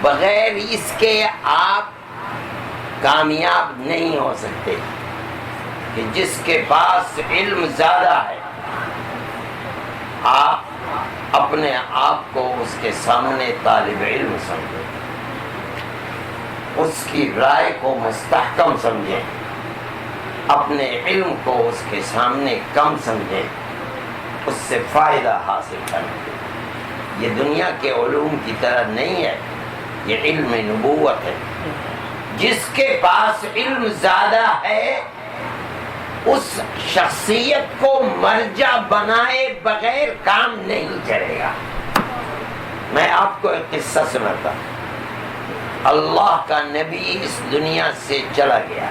بغیر اس کے آپ کامیاب نہیں ہو سکتے کہ جس کے پاس علم زیادہ ہے آپ اپنے آپ کو اس کے سامنے طالب علم سمجھیں، اس کی رائے کو مستحکم سمجھیں، اپنے علم کو اس کے سامنے کم سمجھیں، اس سے فائدہ حاصل کریں۔ یہ دنیا کے علوم کی طرح نہیں ہے، یہ علم نبوت ہے۔ جس کے پاس علم زیادہ ہے اس شخصیت کو مرجع بنائے بغیر کام نہیں کرے گا۔ میں آپ کو ایک قصہ سناتا ہوں۔ اللہ کا نبی اس دنیا سے چلا گیا،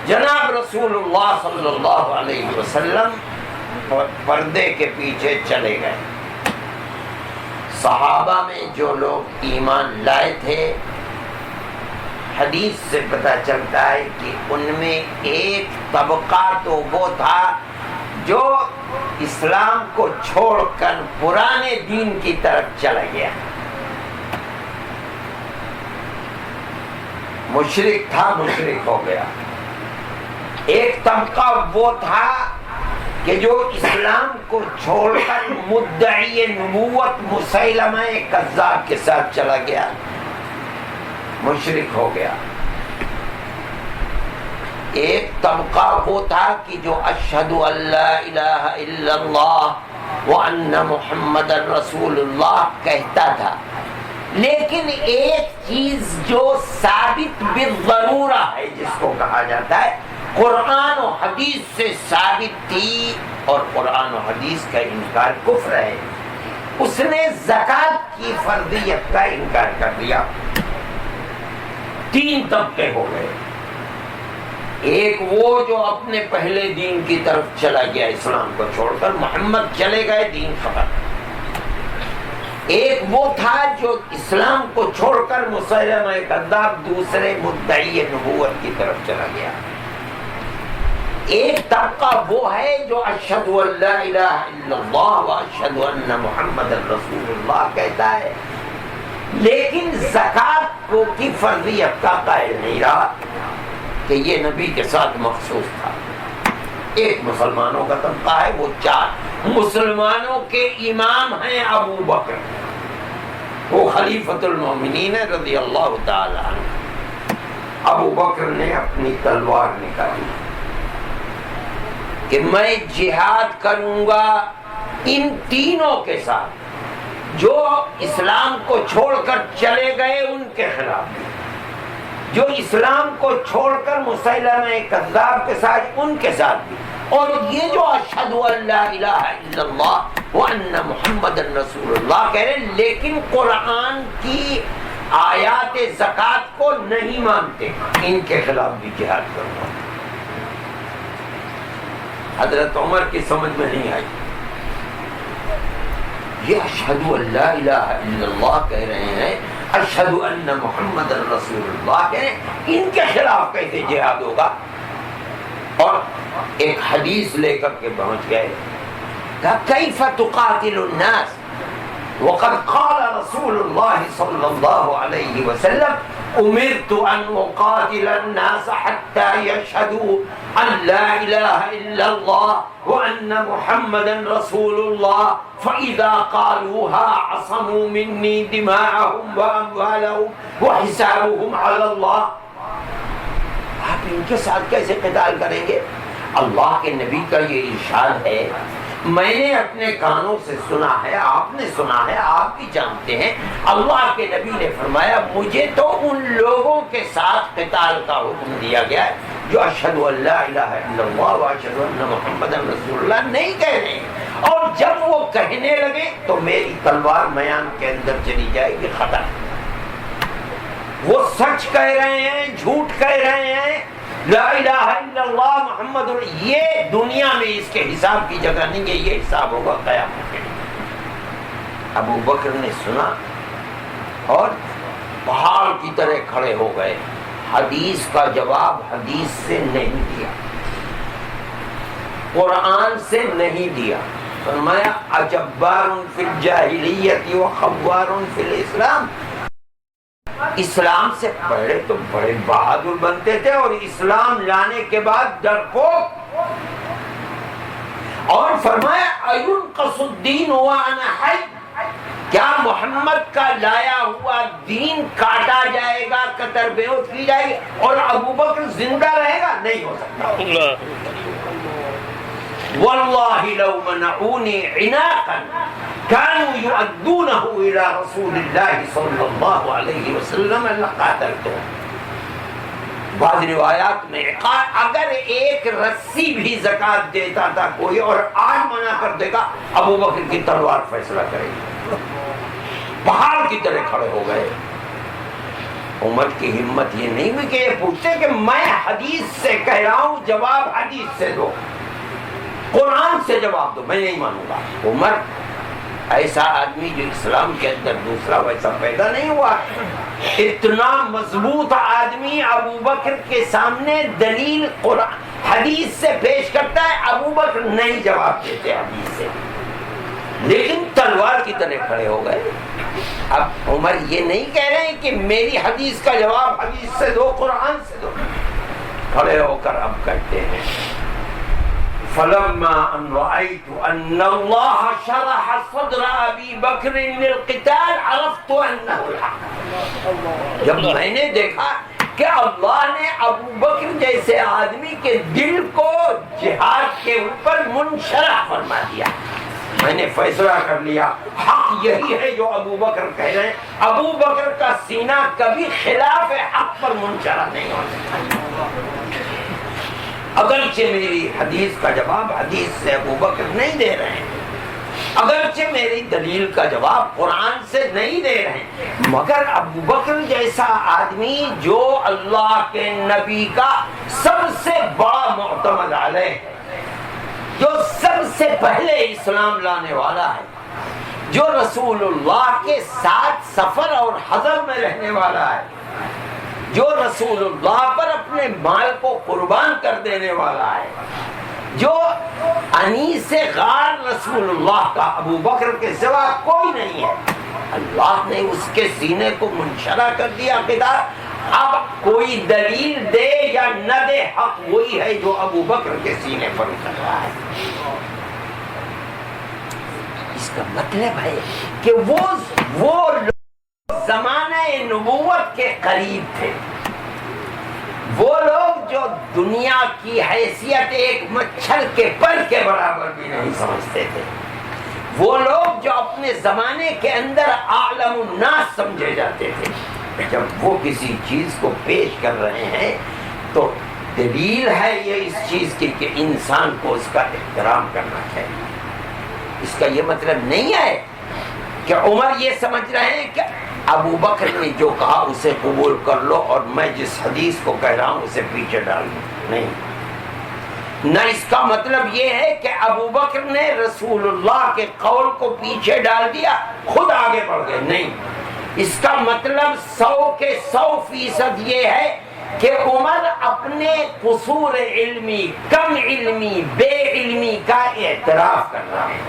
جناب رسول اللہ صلی اللہ علیہ وسلم پردے کے پیچھے چلے گئے۔ صحابہ میں جو لوگ ایمان لائے تھے، حدیث سے پتہ چلتا ہے کہ ان میں ایک طبقہ تو وہ تھا جو اسلام کو چھوڑ کر پرانے دین کی طرف چلا گیا، مشرک تھا، مشرک ہو گیا۔ ایک طبقہ وہ تھا کہ جو اسلام کو چھوڑ کر مدعی نبوت مسیلمہ کذاب کے ساتھ چلا گیا، مشرک ہو گیا۔ ایک طبقہ وہ تھا کہ جو اشہد ان لا الہ الا اللہ وان محمد رسول اللہ کہتا تھا، لیکن ایک چیز جو ثابت بالضرورہ ہے، جس کو کہا جاتا ہے قرآن و حدیث سے ثابت تھی، اور قرآن و حدیث کا انکار کفر ہے، اس نے زکوٰۃ کی فرضیت کا انکار کر دیا۔ تین طبقے ہو گئے۔ ایک وہ جو اپنے پہلے دین کی طرف چلا گیا، اسلام کو چھوڑ کر، محمد چلے گئے، دین ختم۔ ایک وہ تھا جو اسلام کو چھوڑ کر مسیلمہ کذاب دوسرے مدعی نبوت کی طرف چلا گیا۔ ایک طبقہ وہ ہے جو اشہد ان لا الہ الا اللہ واشہد ان محمد رسول اللہ کہتا ہے، لیکن زکوٰۃ کی فرضیت کا قائل نہیں رہا کہ یہ نبی کے ساتھ مخصوص تھا۔ ایک مسلمانوں کا طبقہ ہے، وہ چار مسلمانوں کے امام ہیں ابو بکر، وہ خلیفۃ المومنین رضی اللہ تعالی عنہ۔ ابو بکر نے اپنی تلوار نکالی کہ میں جہاد کروں گا ان تینوں کے ساتھ، جو اسلام کو چھوڑ کر چلے گئے ان کے خلاف، جو اسلام کو چھوڑ کر مسیلمہ کذاب کے ساتھ ان کے ساتھ بھی، اور یہ جو اشہد ان لا الہ الا اللہ وان محمد رسول اللہ کہہ رہے لیکن قرآن کی آیات زکوٰۃ کو نہیں مانتے، ان کے خلاف بھی جہاد کروں گا۔ حضرت عمر کی سمجھ میں نہیں آئی، یہ اشہد ان لا الہ الا اللہ کہہ رہے ہیں، اشہد ان محمد رسول اللہ کہہ رہے ہیں، ان کے خلاف کیسے جہاد ہوگا؟ اور ایک حدیث لے کر کے پہنچ گئے، کہا کیف تقاتل الناس وقد قال رسول اللہ صلی اللہ علیہ وسلم امرت ان اقاتل الناس حتى يشهدوا ان لا اله الا الله وان محمدا رسول الله فاذا قالوها عصموا مني دماءهم واموالهم وحسابهم على الله۔ آپ ان کے ساتھ کیسے قتال کریں گے؟ اللہ کے نبی کا یہ ارشاد ہے، میں نے اپنے کانوں سے سنا ہے، آپ نے سنا ہے، آپ بھی جانتے ہیں، اللہ کے نبی نے فرمایا مجھے تو ان لوگوں کے ساتھ قتال کا حکم دیا گیا ہے جو اشہد ان لا الہ الا اللہ واشہد ان محمد رسول اللہ نہیں کہہ رہے ہیں، اور جب وہ کہنے لگے تو میری تلوار میان کے اندر چلی جائے گی، ختم۔ وہ سچ کہہ رہے ہیں، جھوٹ کہہ رہے ہیں، لا الہ الا اللہ محمد، یہ دنیا میں اس کے حساب کی جگہ نہیں ہے، یہ حساب ہوگا قیامت کے دن۔ ابو بکر نے سنا اور پہاڑ کی طرح کھڑے ہو گئے، حدیث کا جواب حدیث سے نہیں دیا، قرآن سے نہیں دیا، فرمایا اجبار فی الجاہلیت و خوار فی الاسلام، اسلام سے پہلے تو بڑے بہادر بنتے تھے اور اسلام لانے کے بعد ڈرپوک، اور فرمایا اینقص الدین وانا حی، کیا محمد کا لایا ہوا دین کاٹا جائے گا، قطر بیعت کی جائے گی اور ابو بکر زندہ رہے گا؟ نہیں ہو سکتا۔ واللہ لو منعونی عناقا كانوا يؤدونه الى رسول الله صلی اللہ علیہ وسلم لقاتلتهم۔ بعض روایات میں اگر ایک رسی بھی زکات دیتا تھا کوئی اور آج منع کر دے گا، ابو بکر کی تلوار فیصلہ کرے گی۔ پہاڑ کی طرح کھڑے ہو گئے۔ عمر کی ہمت یہ نہیں ہوئی کہ یہ پوچھتے کہ میں حدیث سے کہہ رہا ہوں، جواب حدیث سے دو، قرآن سے جواب دو، میں نہیں مانوں گا۔ عمر ایسا آدمی جو اسلام کے اندر دوسرا ویسا پیدا نہیں ہوا، اتنا مضبوط آدمی ابو بکر کے سامنے دلیل قرآن حدیث سے پیش کرتا ہے، ابو بکر نہیں جواب دیتے حدیث سے، لیکن تلوار کی طرح کھڑے ہو گئے۔ اب عمر یہ نہیں کہہ رہے ہیں کہ میری حدیث کا جواب حدیث سے دو، قرآن سے دو، کھڑے ہو کر اب کہتے ہیں فلما ان رأيت ان الله شرح صدر ابي بكر للقتال عرفت انه الحق، جب میں نے دیکھا کہ اللہ نے ابو بکر جیسے آدمی کے دل کو جہاد کے اوپر منشرح فرما دیا، میں نے فیصلہ کر لیا حق یہی ہے جو ابو بکر کہہ رہے ہیں۔ ابو بکر کا سینہ کبھی خلاف حق پر منشرح نہیں ہو سکتا، اگرچہ میری حدیث کا جواب حدیث سے ابو بکر نہیں دے رہے ہیں، اگرچہ میری دلیل کا جواب قرآن سے نہیں دے رہے ہیں، مگر ابو بکر جیسا آدمی جو اللہ کے نبی کا سب سے بڑا معتمد علیہ ہے، جو سب سے پہلے اسلام لانے والا ہے، جو رسول اللہ کے ساتھ سفر اور حضر میں رہنے والا ہے، جو رسول اللہ پر اپنے مال کو قربان کر دینے والا ہے، جو انیس غار رسول اللہ کا ابو بکر کے سوا کوئی نہیں ہے، اللہ نے اس کے سینے کو منشرح کر دیا کتاب۔ اب کوئی دلیل دے یا نہ دے، حق وہی ہے جو ابو بکر کے سینے پر اتر رہا ہے۔ اس کا مطلب ہے کہ وہ لوگ زمانہ نبوت کے قریب تھے، وہ لوگ جو دنیا کی حیثیت ایک مچھر کے پر کے برابر بھی نہیں سمجھتے تھے، وہ لوگ جو اپنے زمانے کے اندر عالم الناس سمجھے جاتے تھے، جب وہ کسی چیز کو پیش کر رہے ہیں تو دلیل ہے یہ اس چیز کی کہ انسان کو اس کا احترام کرنا چاہیے۔ اس کا یہ مطلب نہیں ہے کہ عمر یہ سمجھ رہے ہیں کہ ابو بکر نے جو کہا اسے قبول کر لو اور میں جس حدیث کو کہہ رہا ہوں اسے پیچھے ڈال دوں، نہیں۔ نہ اس کا مطلب یہ ہے کہ ابو بکر نے رسول اللہ کے قول کو پیچھے ڈال دیا، خود آگے بڑھ گئے، نہیں۔ اس کا مطلب 100% یہ ہے کہ عمر اپنے قصور علمی، کم علمی، بے علمی کا اعتراف کر رہا ہے،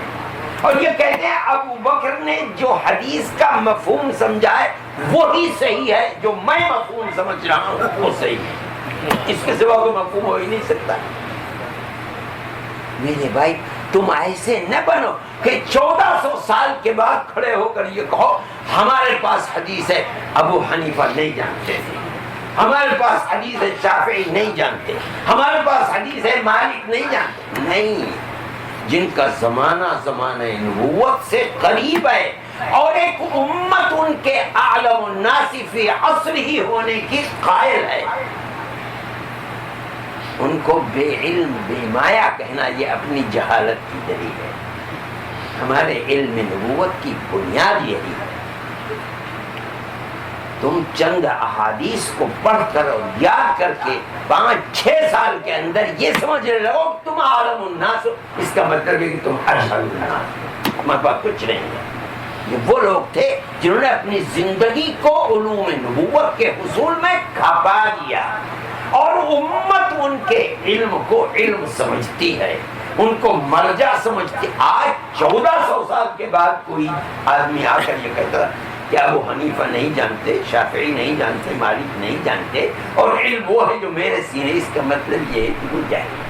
اور یہ کہتے ہیں ابو بکر نے جو حدیث کا مفہوم سمجھا ہے وہی صحیح ہے، جو میں مفہوم سمجھ رہا ہوں وہ صحیح ہے، اس کے سوا کوئی مفہوم ہو ہی نہیں سکتا۔ میرے بھائی تم ایسے نہ بنو کہ 1400 سال کے بعد کھڑے ہو کر یہ کہو ہمارے پاس حدیث ہے ابو حنیفہ نہیں جانتے تھے، ہمارے پاس حدیث ہے شافعی نہیں جانتے، ہمارے پاس حدیث ہے مالک نہیں جانتے، نہیں۔ جن کا زمانہ نبوت سے قریب ہے اور ایک امت ان کے اعلم الناس فی عصر ہی ہونے کی قائل ہے، ان کو بے علم بے مایا کہنا یہ اپنی جہالت کی دلیل ہے۔ ہمارے علم نبوت کی بنیاد یہی ہے۔ تم چند احادیث کو پڑھ کر اور یاد کر کے 5-6 سال کے اندر یہ سمجھنے لگو کہ تم عالم الناس ہو، اس کا مطلب ہے کہ تم اشہد الناس، ہمارے پاس کچھ نہیں ہے۔ یہ وہ لوگ تھے جنہوں نے اپنی زندگی کو علوم نبوت کے حصول میں کھپا دیا، اور امت ان کے علم کو علم سمجھتی ہے، ان کو مرجع سمجھتے. آج 1400 سال کے بعد کوئی آدمی آ کر یہ کہتا کہ ابو حنیفہ نہیں جانتے، شافعی نہیں جانتے، مالک نہیں جانتے، اور علم وہ ہے جو میرے سینے، اس کا مطلب یہ ہے کہ وہ جاہل.